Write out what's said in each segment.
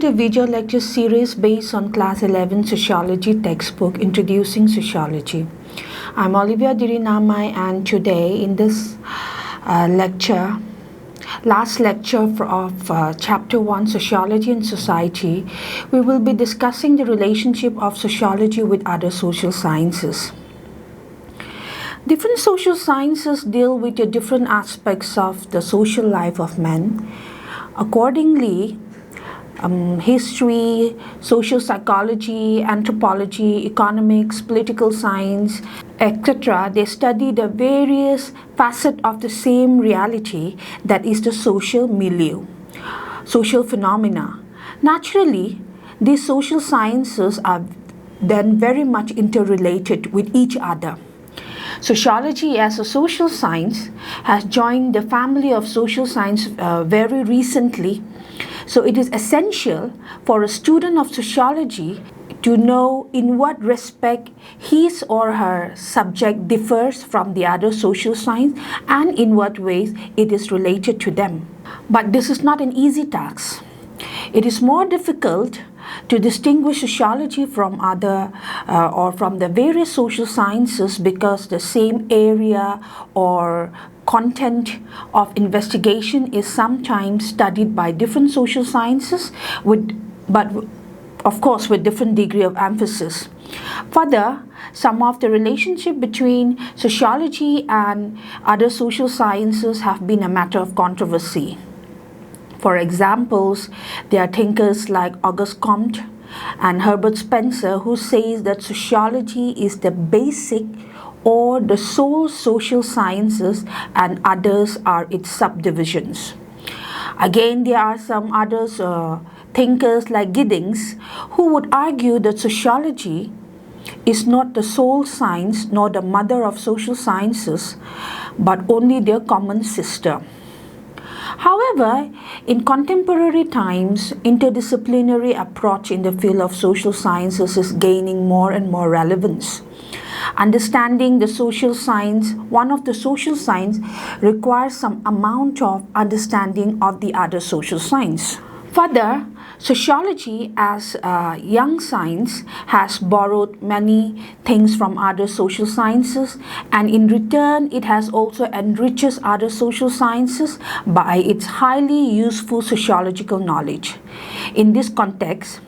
a video lecture series based on Class 11 Sociology textbook Introducing Sociology. I'm Olivia Dirinamai, and today in this last lecture of Chapter 1 Sociology and Society, we will be discussing the relationship of sociology with other social sciences. Different social sciences deal with the different aspects of the social life of men. Accordingly, history, social psychology, anthropology, economics, political science, etc., they study the various facets of the same reality, that is the social milieu, social phenomena. Naturally, these social sciences are then very much interrelated with each other. Sociology as a social science has joined the family of social science very recently. So it is essential for a student of sociology to know in what respect his or her subject differs from the other social science and in what ways it is related to them. But this is not an easy task. It is more difficult to distinguish sociology from other or from the various social sciences because the same area or content of investigation is sometimes studied by different social sciences but of course with different degree of emphasis. Further, some of the relationship between sociology and other social sciences have been a matter of controversy. For examples, there are thinkers like Auguste Comte and Herbert Spencer who says that sociology is the basic or the sole social sciences and others are its subdivisions. Again, there are some others thinkers like Giddings who would argue that sociology is not the sole science nor the mother of social sciences, but only their common sister. However, in contemporary times, interdisciplinary approach in the field of social sciences is gaining more and more relevance. Understanding the social science, one of the social science, requires some amount of understanding of the other social science. Further, sociology as a young science has borrowed many things from other social sciences, and in return it has also enriched other social sciences by its highly useful sociological knowledge. In this context,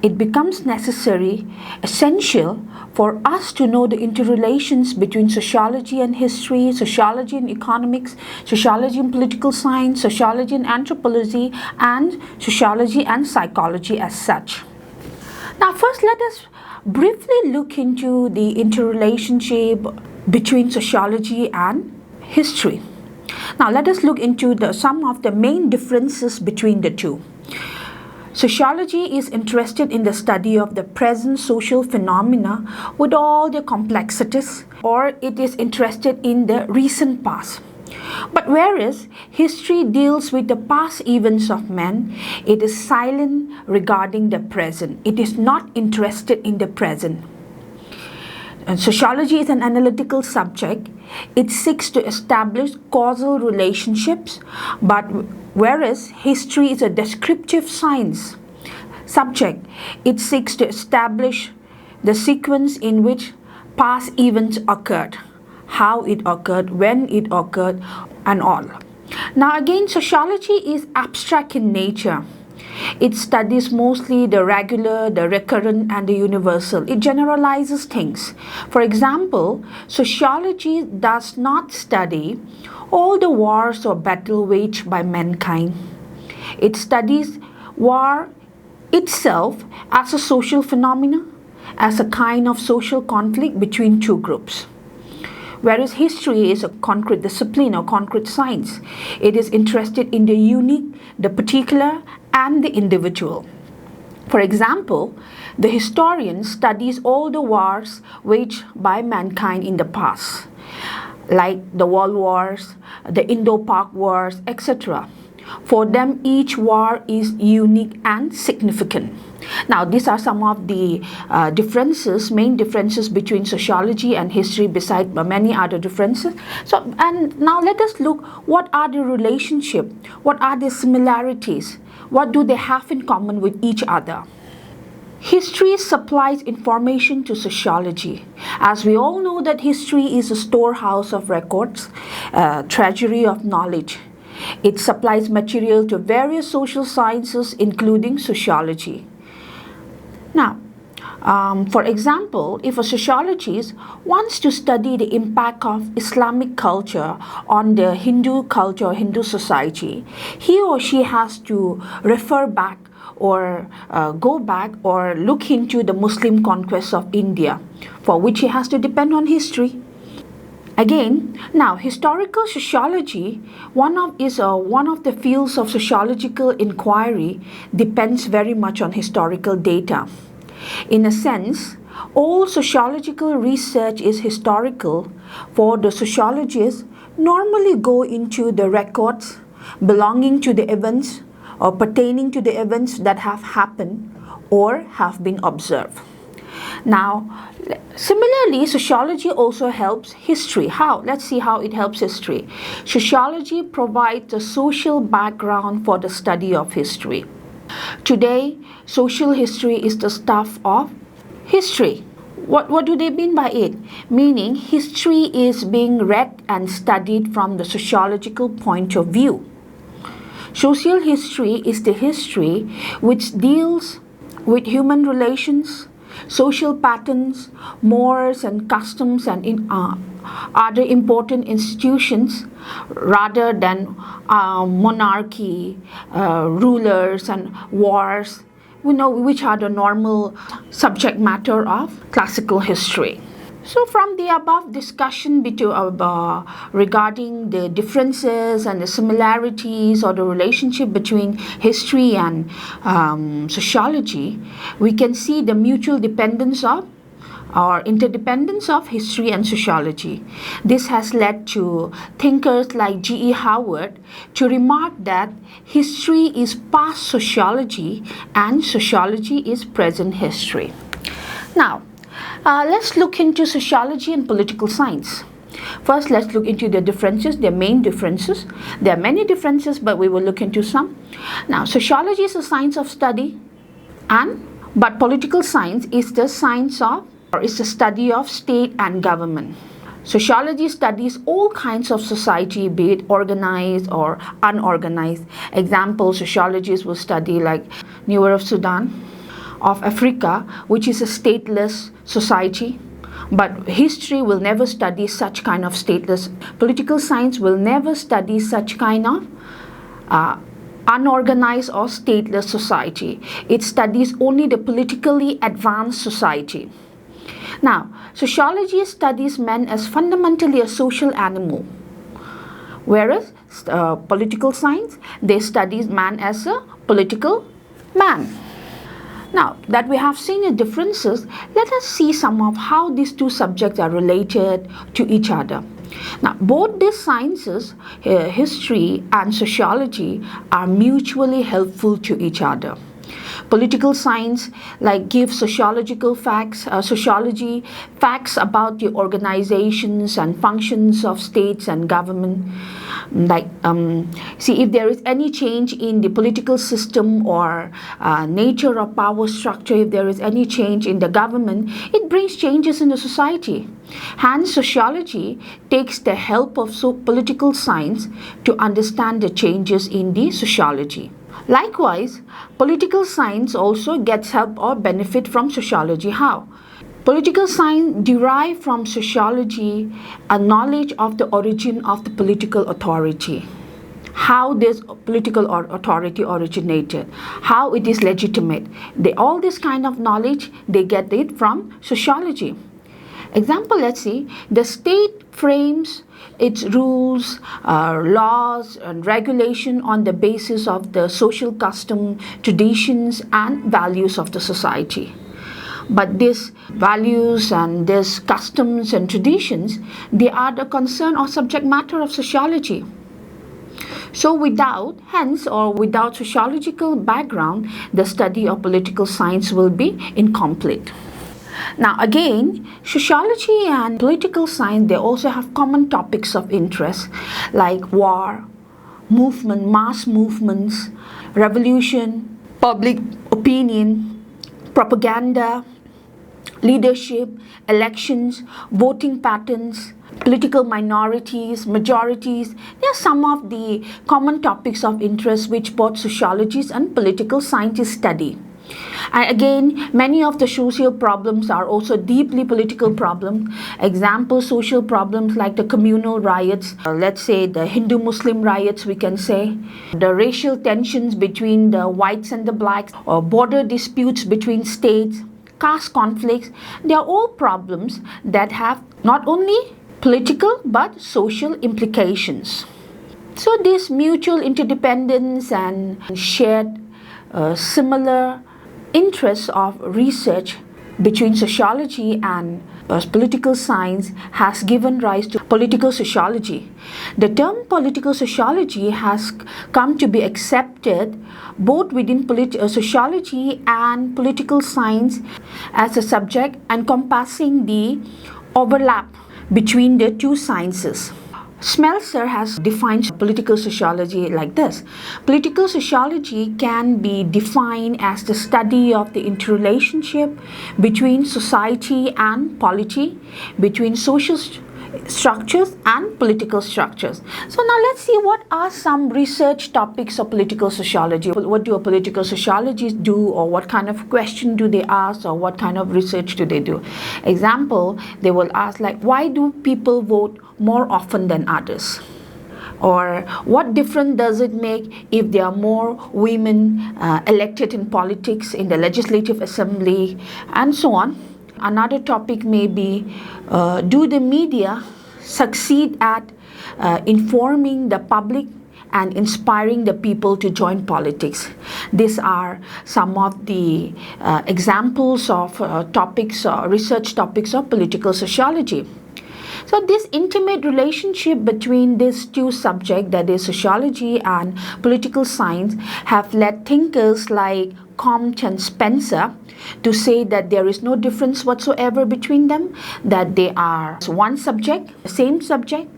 it becomes necessary, essential for us to know the interrelations between sociology and history, sociology and economics, sociology and political science, sociology and anthropology, and sociology and psychology as such. Now, first let us briefly look into the interrelationship between sociology and history. Now, let us look into some of the main differences between the two. Sociology is interested in the study of the present social phenomena with all their complexities, or it is interested in the recent past. But whereas history deals with the past events of men, it is silent regarding the present. It is not interested in the present. And sociology is an analytical subject. It seeks to establish causal relationships, but whereas history is a descriptive science subject, it seeks to establish the sequence in which past events occurred, how it occurred, when it occurred, and all. Now again, sociology is abstract in nature. It studies mostly the regular, the recurrent, and the universal. It generalizes things. For example, sociology does not study all the wars or battles waged by mankind. It studies war itself as a social phenomenon, as a kind of social conflict between two groups. Whereas history is a concrete discipline or concrete science. It is interested in the unique, the particular, and the individual. For example, the historian studies all the wars waged by mankind in the past, like the World Wars, the Indo-Pak Wars, etc. For them, each war is unique and significant. Now, these are some of the main differences between sociology and history, beside many other differences. So, and now let us look, what are the relationship? What are the similarities? What do they have in common with each other? History supplies information to sociology. As we all know that history is a storehouse of records, a treasury of knowledge. It supplies material to various social sciences, including sociology. Now, for example, if a sociologist wants to study the impact of Islamic culture on the Hindu culture, Hindu society, he or she has to refer back or go back or look into the Muslim conquest of India, for which he has to depend on history. Again, now historical sociology, one of the fields of sociological inquiry, depends very much on historical data. In a sense, all sociological research is historical, for the sociologists normally go into the records belonging to the events or pertaining to the events that have happened or have been observed. Now, similarly, sociology also helps history. How? Let's see how it helps history. Sociology provides a social background for the study of history. Today, social history is the stuff of history. What do they mean by it? Meaning, history is being read and studied from the sociological point of view. Social history is the history which deals with human relations, social patterns, mores and customs, and other important institutions, rather than monarchy, rulers and wars, which are the normal subject matter of classical history. So from the above discussion regarding the differences and the similarities or the relationship between history and sociology, we can see the mutual dependence of or interdependence of history and sociology. This has led to thinkers like G.E. Howard to remark that history is past sociology and sociology is present history. Now, let's look into sociology and political science. First, let's look into the differences, their main differences. There are many differences, but we will look into some. Now, sociology is a science of study, but political science is the study of state and government. Sociology studies all kinds of society, be it organized or unorganized. Example, sociologists will study like Nuer of Sudan, of Africa, which is a stateless society. But history will never study such kind of stateless. Political science will never study such kind of unorganized or stateless society. It studies only the politically advanced society. Now, sociology studies man as fundamentally a social animal, whereas political science, they study man as a political man. Now that we have seen the differences, let us see some of how these two subjects are related to each other. Now, both these sciences, history and sociology, are mutually helpful to each other. Political science gives sociology facts about the organizations and functions of states and government. See if there is any change in the political system or nature of power structure, if there is any change in the government, it brings changes in the society. Hence, sociology takes the help of political science to understand the changes in the sociology. Likewise, political science also gets help or benefit from sociology. How? Political science derive from sociology a knowledge of the origin of the political authority, how this political authority originated, how it is legitimate. All this kind of knowledge, they get it from sociology. Example, let's see, the state frames its rules, laws and regulation on the basis of the social custom, traditions and values of the society. But these values and these customs and traditions, they are the concern or subject matter of sociology. So without sociological background, the study of political science will be incomplete. Now again, sociology and political science, they also have common topics of interest like war, mass movements, revolution, public opinion, propaganda, leadership, elections, voting patterns, political minorities, majorities. They are some of the common topics of interest which both sociologists and political scientists study. And again, many of the social problems are also deeply political problems. Example, social problems like the communal riots, let's say the Hindu-Muslim riots, we can say, the racial tensions between the whites and the blacks, or border disputes between states, caste conflicts. They are all problems that have not only political but social implications. So this mutual interdependence and shared similar interests of research between sociology and political science has given rise to political sociology. The term political sociology has come to be accepted both within sociology and political science as a subject encompassing the overlap between the two sciences. Smeltzer has defined political sociology like this. Political sociology can be defined as the study of the interrelationship between society and polity, between social structures and political structures. So now let's see what are some research topics of political sociology. What do political sociologists do, or what kind of question do they ask, or what kind of research do they do? Example, they will ask like, why do people vote more often than others? Or what difference does it make if there are more women elected in politics, in the legislative assembly, and so on? Another topic may be, do the media succeed at informing the public and inspiring the people to join politics? These are some of the examples of research topics of political sociology. So this intimate relationship between these two subjects, that is sociology and political science, have led thinkers like Comte and Spencer to say that there is no difference whatsoever between them, that they are one subject, same subject.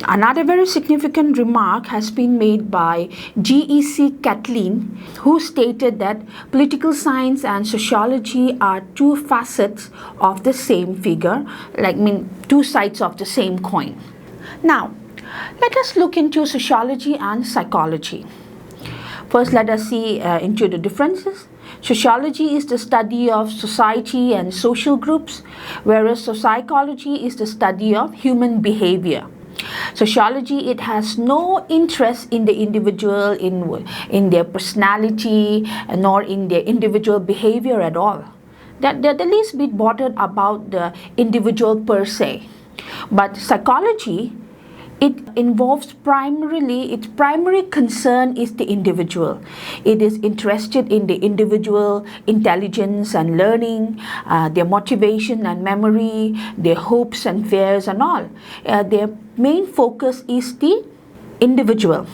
Another very significant remark has been made by G.E.C. Catlin, who stated that political science and sociology are two facets of the same figure, two sides of the same coin. Now, let us look into sociology and psychology. First, let us see into the differences. Sociology is the study of society and social groups, whereas psychology is the study of human behavior. Sociology, it has no interest in the individual, in their personality, nor in their individual behavior at all. They're the least bit bothered about the individual per se. But psychology, it involves its primary concern is the individual. It is interested in the individual intelligence and learning, their motivation and memory, their hopes and fears and all. Their main focus is the individual.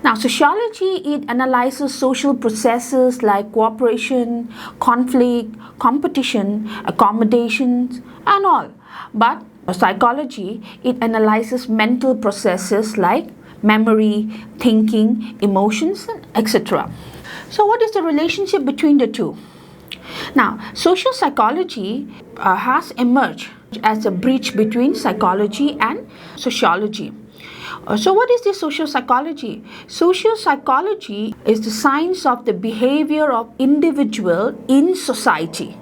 Now, sociology, it analyzes social processes like cooperation, conflict, competition, accommodations, and all. But psychology, it analyzes mental processes like memory, thinking, emotions, etc. So what is the relationship between the two? Now, social psychology has emerged as a bridge between psychology and sociology. So what is this social psychology? Social psychology is the science of the behavior of individual in society.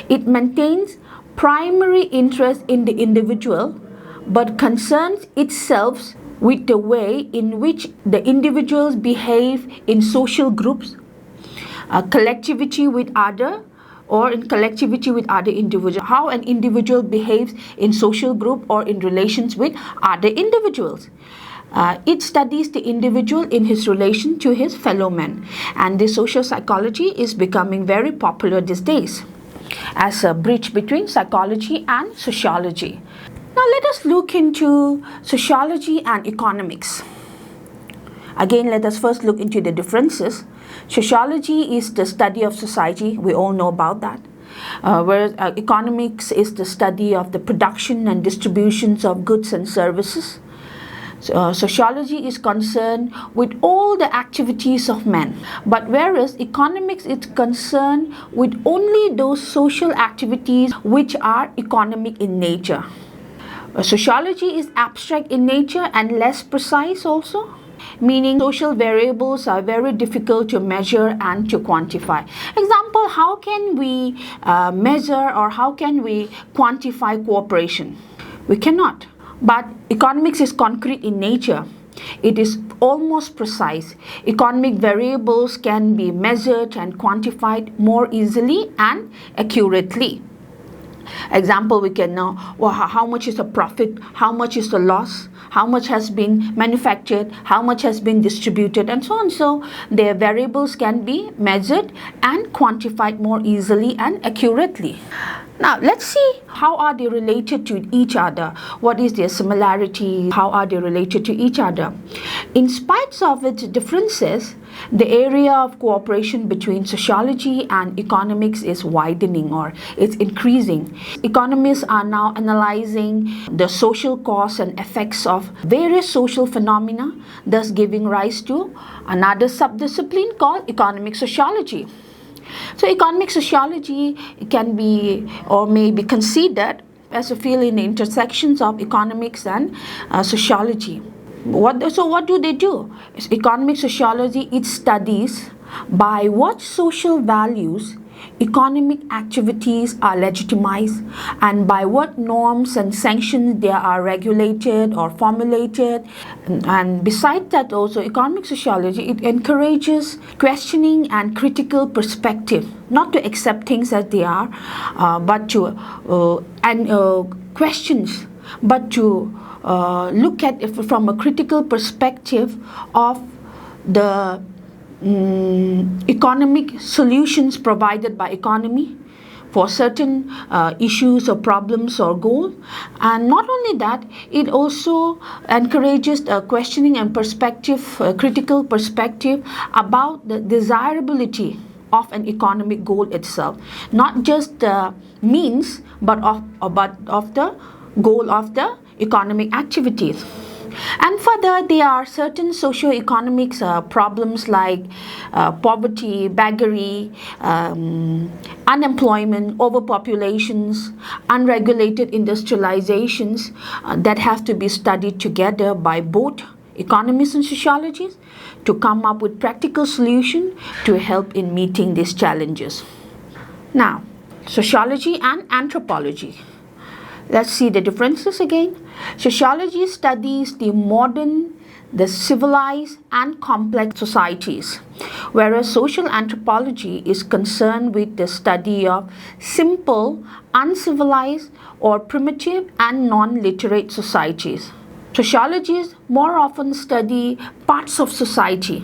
It maintains primary interest in the individual, but concerns itself with the way in which the individuals behave in social groups, collectivity with other, or in collectivity with other individuals, how an individual behaves in social group or in relations with other individuals. It studies the individual in his relation to his fellow men, and this social psychology is becoming very popular these days as a bridge between psychology and sociology. Now let us look into sociology and economics. Again, let us first look into the differences. Sociology is the study of society. We all know about that. Whereas economics is the study of the production and distributions of goods and services. Sociology is concerned with all the activities of men, but whereas economics is concerned with only those social activities which are economic in nature. Sociology is abstract in nature and less precise also, meaning social variables are very difficult to measure and to quantify. Example, how can we measure or how can we quantify cooperation? We cannot. But economics is concrete in nature. It is almost precise. Economic variables can be measured and quantified more easily and accurately. Example, we can know how much is the profit, how much is the loss, how much has been manufactured, how much has been distributed, and so on. So their variables can be measured and quantified more easily and accurately. Now let's see how are they related to each other. What is their similarity? How are they related to each other? In spite of its differences, the area of cooperation between sociology and economics is widening or it's increasing. Economists are now analyzing the social cause and effects of various social phenomena, thus giving rise to another subdiscipline called economic sociology. So economic sociology can be or may be considered as a field in the intersections of economics and sociology. So what do they do? Economic sociology, it studies by what social values economic activities are legitimized and by what norms and sanctions they are regulated or formulated. And besides that also, economic sociology, it encourages questioning and critical perspective, not to accept things as they are, but to questions, but to look at it from a critical perspective of the economic solutions provided by economy for certain issues or problems or goals. And not only that, it also encourages questioning and perspective, critical perspective about the desirability of an economic goal itself, not just the means but of the goal of the economic activities. And further, there are certain socio-economic problems like poverty, beggary, unemployment, overpopulations, unregulated industrializations that have to be studied together by both economists and sociologists to come up with practical solutions to help in meeting these challenges. Now, sociology and anthropology. Let's see the differences again. Sociology studies the modern, the civilized and complex societies, whereas social anthropology is concerned with the study of simple, uncivilized or primitive and non-literate societies. Sociologists more often study parts of society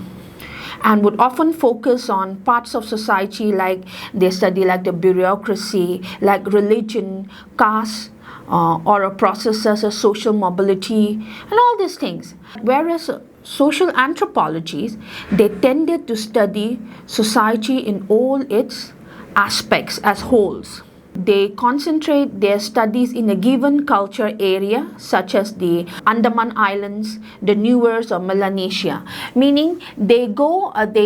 and would often focus on parts of society like they study like the bureaucracy, like religion, caste, or a process such as social mobility and all these things. Whereas social anthropologists, they tended to study society in all its aspects as wholes. They concentrate their studies in a given culture area such as the Andaman Islands, the New World or Melanesia, meaning they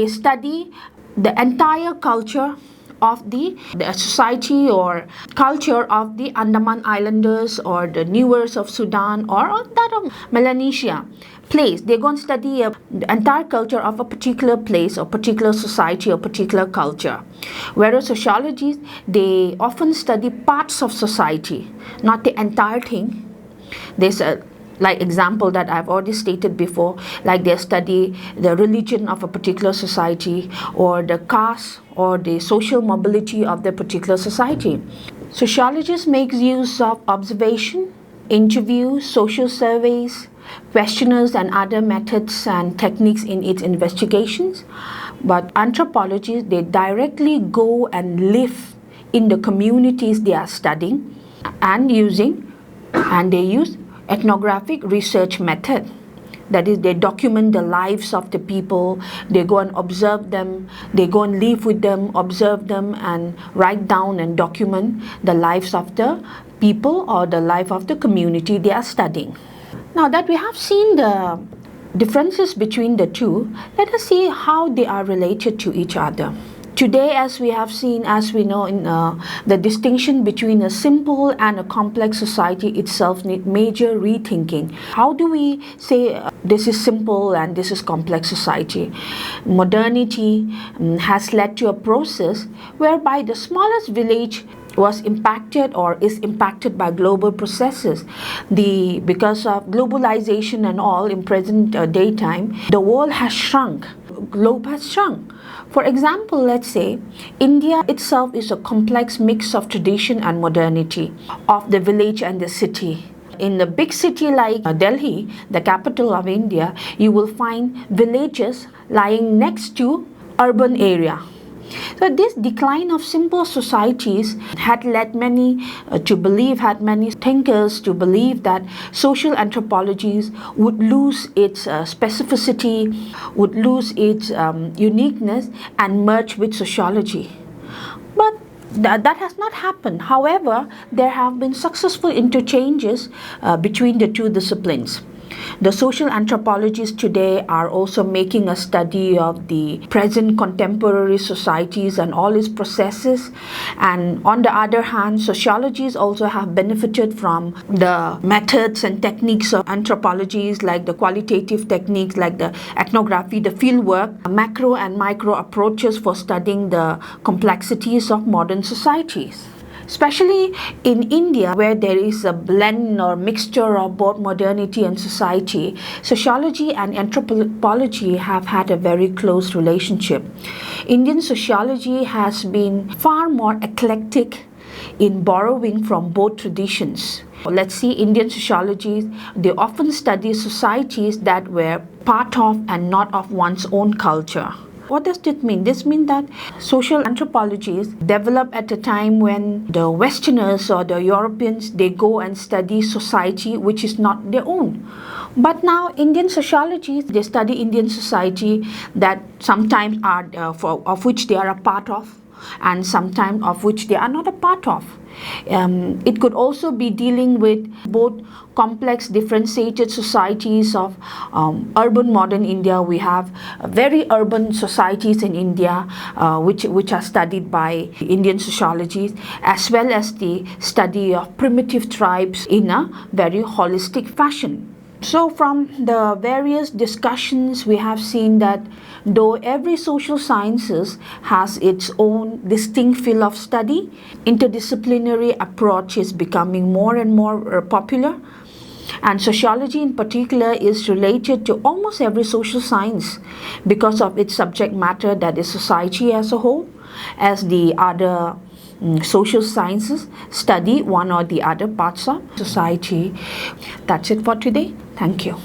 study the entire culture of the society or culture of the Andaman Islanders or the New World of Sudan or that of Melanesia place. They're going to study the entire culture of a particular place or particular society or particular culture. Whereas sociologists, they often study parts of society, not the entire thing. There's a like example that I've already stated before, like they study the religion of a particular society or the caste or the social mobility of the particular society. Sociologists make use of observation, interviews, social surveys, questionnaires and other methods and techniques in its investigations. But anthropologists, they directly go and live in the communities they are studying and they use ethnographic research method. That is, they document the lives of the people, they go and observe them, they go and live with them, observe them, and write down and document the lives of the people or the life of the community they are studying. Now that we have seen the differences between the two, let us see how they are related to each other. Today, as we have seen, as we know, in the distinction between a simple and a complex society itself need major rethinking. How do we say this is simple and this is complex society? Modernity has led to a process whereby the smallest village was impacted or is impacted by global processes. Because of globalization and all in present daytime, the world has shrunk. Globe has shrunk. For example, let's say India itself is a complex mix of tradition and modernity, of the village and the city. In a big city like Delhi, the capital of India, you will find villages lying next to urban area. So this decline of simple societies had led many thinkers to believe that social anthropologies would lose its specificity, would lose its uniqueness and merge with sociology. But that has not happened. However, there have been successful interchanges between the two disciplines. The social anthropologists today are also making a study of the present contemporary societies and all its processes. And on the other hand, sociologists also have benefited from the methods and techniques of anthropologies, like the qualitative techniques, like the ethnography, the fieldwork, macro and micro approaches for studying the complexities of modern societies. Especially in India, where there is a blend or mixture of both modernity and society, sociology and anthropology have had a very close relationship. Indian sociology has been far more eclectic in borrowing from both traditions. Let's see, Indian sociologists, they often study societies that were part of and not of one's own culture. What does this mean? This means that social anthropologists develop at a time when the Westerners or the Europeans, they go and study society which is not their own. But now Indian sociologists, they study Indian society that sometimes are of which they are a part of, and sometimes of which they are not a part of. It could also be dealing with both complex differentiated societies of urban modern India. We have very urban societies in India which are studied by Indian sociologists, as well as the study of primitive tribes in a very holistic fashion. So from the various discussions, we have seen that though every social sciences has its own distinct field of study, interdisciplinary approach is becoming more and more popular. And sociology in particular is related to almost every social science because of its subject matter, that is society as a whole, as the other social sciences study one or the other parts of society. That's it for today. Thank you.